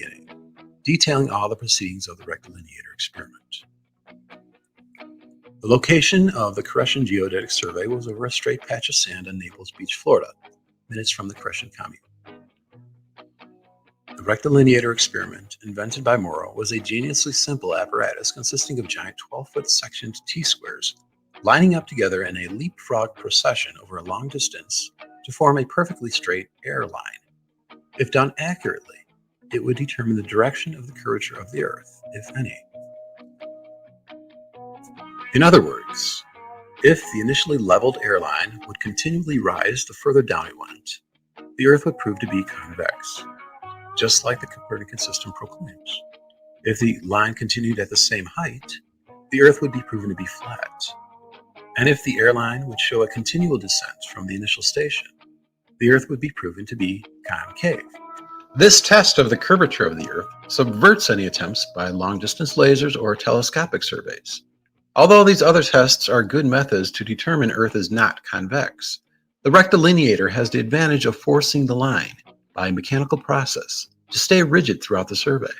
beginning, detailing all the proceedings of the rectilineator experiment. The location of the Crescent Geodetic Survey was over a straight patch of sand on Naples Beach, Florida, minutes from the Crescent commune. The rectilineator experiment, invented by Morrow, was a geniusly simple apparatus consisting of giant 12-foot sectioned T-squares lining up together in a leapfrog procession over a long distance to form a perfectly straight air line. If done accurately, it would determine the direction of the curvature of the Earth, if any. In other words, if the initially leveled airline would continually rise the further down it went, the Earth would prove to be convex, just like the Copernican system proclaims. If the line continued at the same height, the Earth would be proven to be flat. And if the airline would show a continual descent from the initial station, the Earth would be proven to be concave. This test of the curvature of the Earth subverts any attempts by long-distance lasers or telescopic surveys. Although these other tests are good methods to determine Earth is not convex, the rectilineator has the advantage of forcing the line, by a mechanical process, to stay rigid throughout the survey.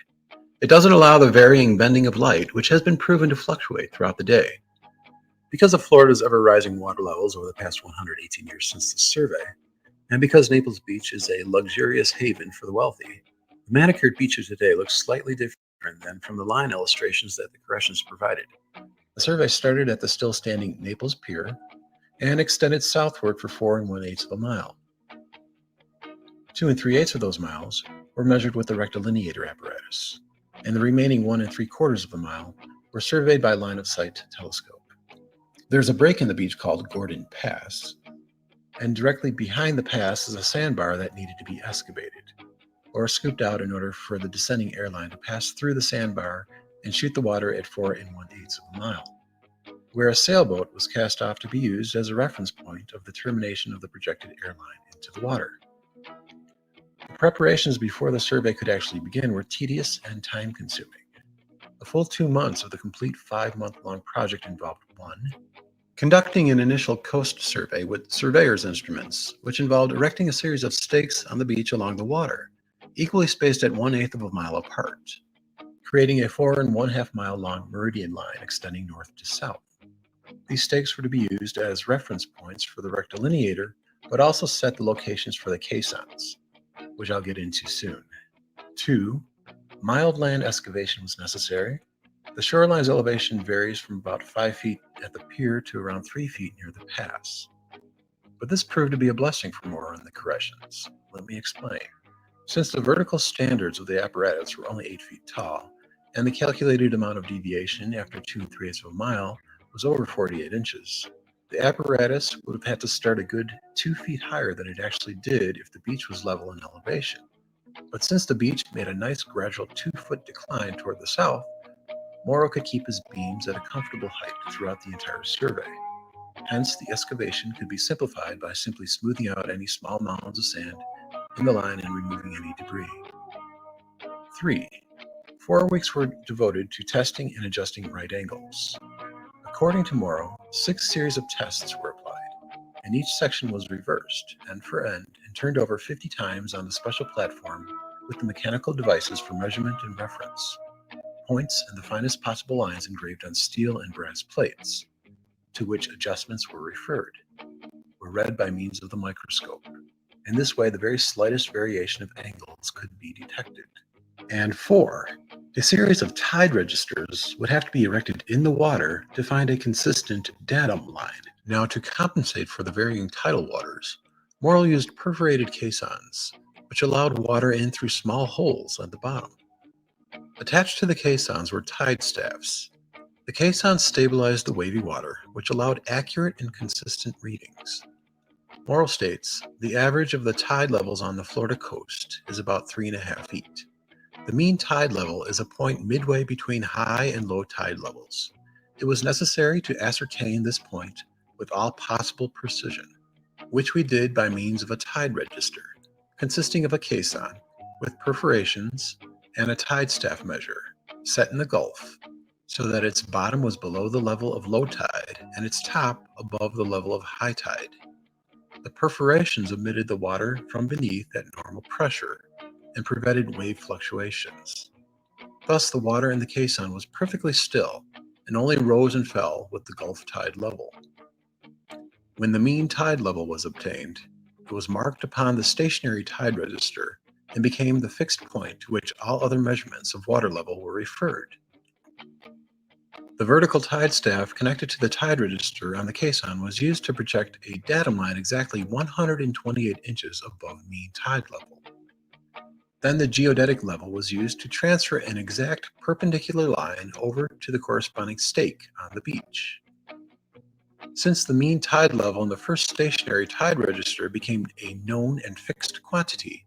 It doesn't allow the varying bending of light, which has been proven to fluctuate throughout the day. Because of Florida's ever-rising water levels over the past 118 years since the survey, and because Naples Beach is a luxurious haven for the wealthy, the manicured beaches today look slightly different than from the line illustrations that the Crescents provided. The survey started at the still-standing Naples Pier and extended southward for 4 1/8 of a mile. 2 3/8 of those miles were measured with the rectilineator apparatus, and the remaining 1 3/4 of a mile were surveyed by line-of-sight telescope. There's a break in the beach called Gordon Pass, and directly behind the pass is a sandbar that needed to be excavated, or scooped out in order for the descending airline to pass through the sandbar and shoot the water at 4 1/8 of a mile, where a sailboat was cast off to be used as a reference point of the termination of the projected airline into the water. The preparations before the survey could actually begin were tedious and time-consuming. The full 2 months of the complete 5-month-long project involved 1. Conducting an initial coast survey with surveyor's instruments, which involved erecting a series of stakes on the beach along the water, equally spaced at 1/8 of a mile apart, creating a 4 1/2 mile long meridian line extending north to south. These stakes were to be used as reference points for the rectilineator, but also set the locations for the caissons, which I'll get into soon. 2. Mild land excavation was necessary. The shoreline's elevation varies from about 5 feet at the pier to around 3 feet near the pass. But this proved to be a blessing for Morrow and the Crescents. Let me explain. Since the vertical standards of the apparatus were only 8 feet tall, and the calculated amount of deviation after 2 3/8 of a mile was over 48 inches, the apparatus would have had to start a good 2 feet higher than it actually did if the beach was level in elevation. But since the beach made a nice gradual 2-foot decline toward the south, Morrow could keep his beams at a comfortable height throughout the entire survey. Hence, the excavation could be simplified by simply smoothing out any small mounds of sand in the line and removing any debris. 3. 4 weeks were devoted to testing and adjusting right angles. According to Morrow, 6 series of tests were applied, and each section was reversed, end for end, and turned over 50 times on the special platform with the mechanical devices for measurement and reference. Points and the finest possible lines engraved on steel and brass plates, to which adjustments were referred, were read by means of the microscope. In this way, the very slightest variation of angles could be detected. And 4. A series of tide registers would have to be erected in the water to find a consistent datum line. Now, to compensate for the varying tidal waters, Morrow used perforated caissons, which allowed water in through small holes at the bottom. Attached to the caissons were tide staffs. The caissons stabilized the wavy water, which allowed accurate and consistent readings. Morrow states, the average of the tide levels on the Florida coast is about 3.5 feet. The mean tide level is a point midway between high and low tide levels. It was necessary to ascertain this point with all possible precision, which we did by means of a tide register, consisting of a caisson with perforations and a tide staff measure set in the Gulf, so that its bottom was below the level of low tide and its top above the level of high tide. The perforations emitted the water from beneath at normal pressure, and prevented wave fluctuations. Thus, the water in the caisson was perfectly still and only rose and fell with the Gulf tide level. When the mean tide level was obtained, it was marked upon the stationary tide register and became the fixed point to which all other measurements of water level were referred. The vertical tide staff connected to the tide register on the caisson was used to project a datum line exactly 128 inches above mean tide level. Then the geodetic level was used to transfer an exact perpendicular line over to the corresponding stake on the beach. Since the mean tide level in the first stationary tide register became a known and fixed quantity,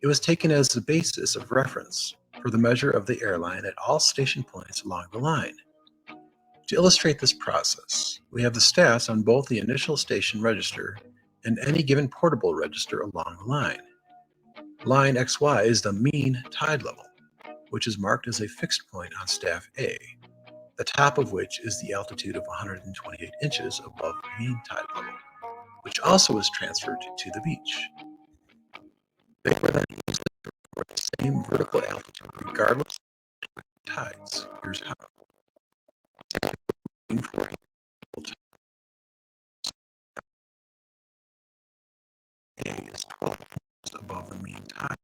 it was taken as the basis of reference for the measure of the airline at all station points along the line. To illustrate this process, we have the stats on both the initial station register and any given portable register along the line. Line XY is the mean tide level, which is marked as a fixed point on staff A, the top of which is the altitude of 128 inches above mean tide level, which also is transferred to the beach. They were then used to report the same vertical altitude regardless of tides. Here's how. For A is 12 inches above the mean tide.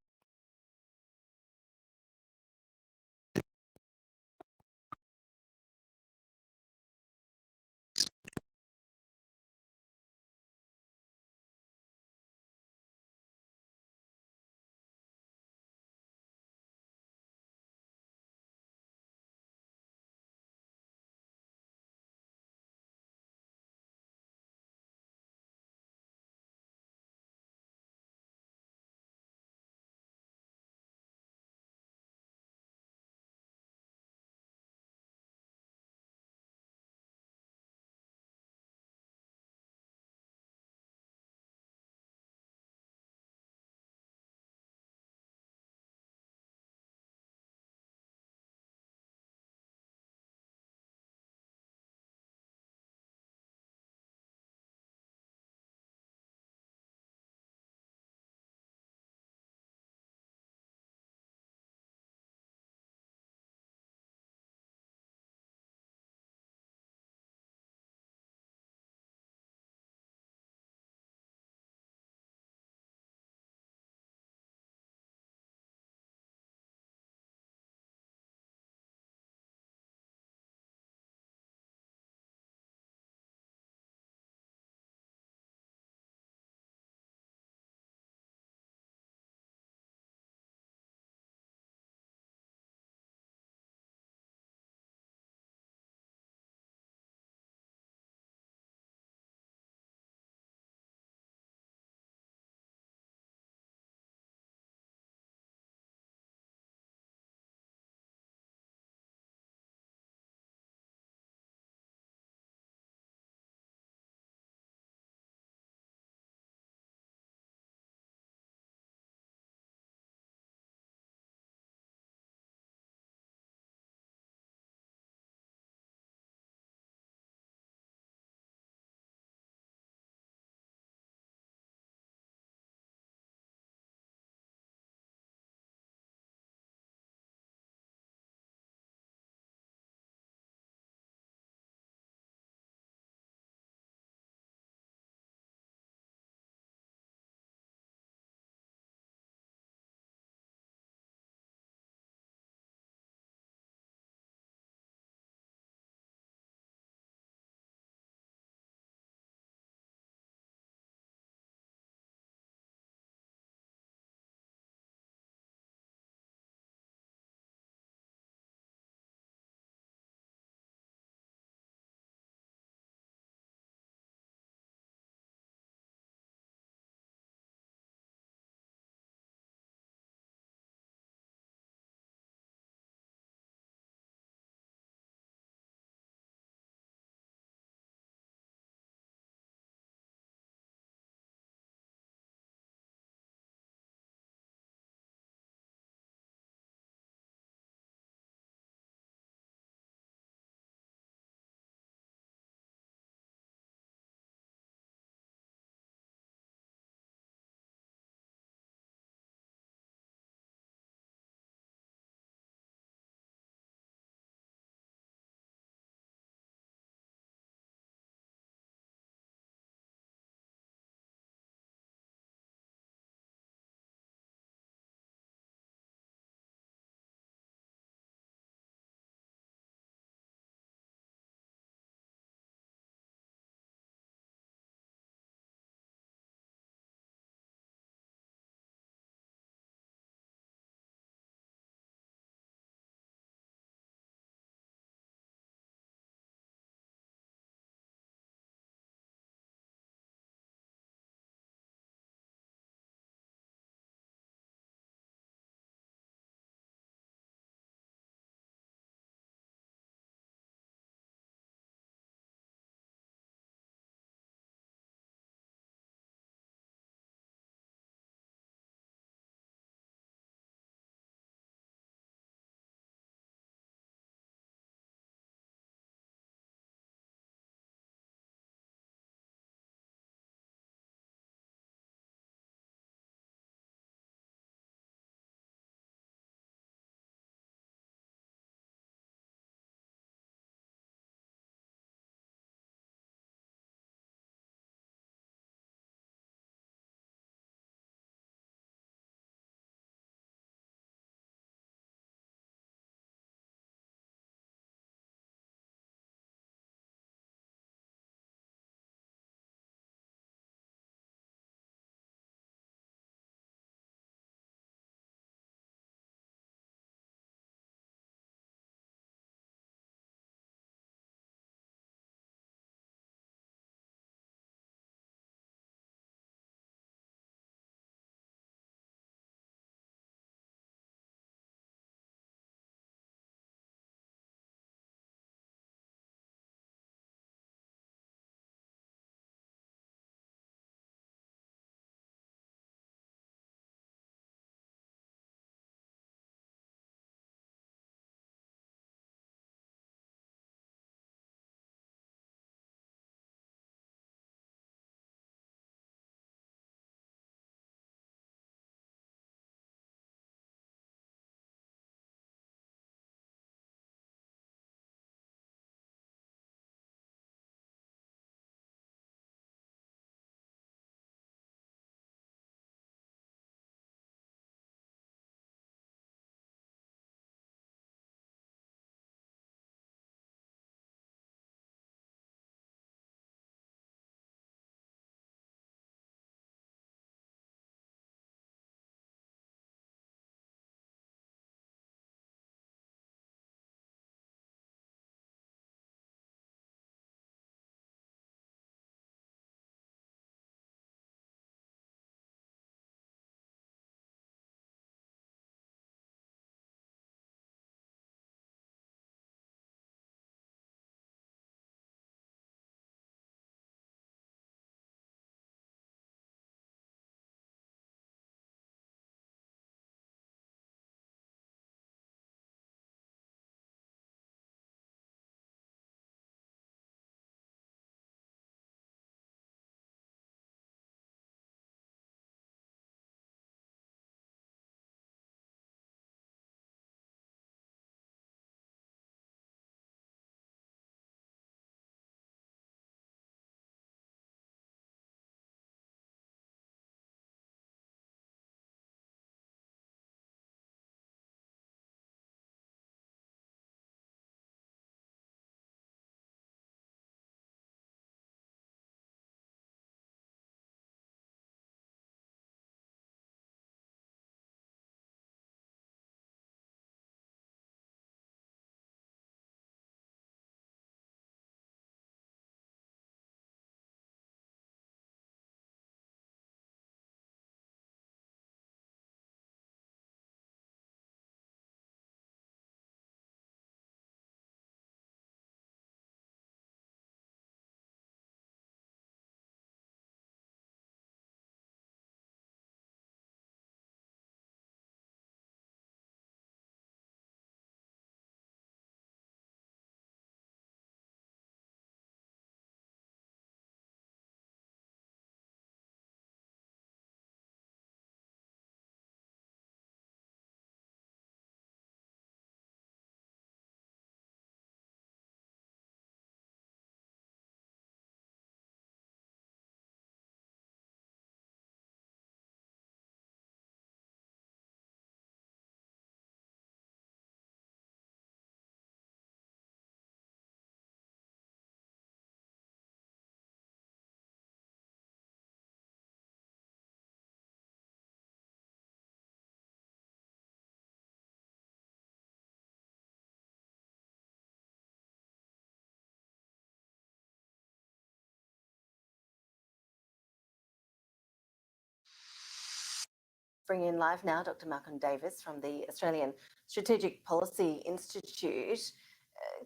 bring in live now Dr. Malcolm Davis from the Australian Strategic Policy Institute.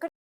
Good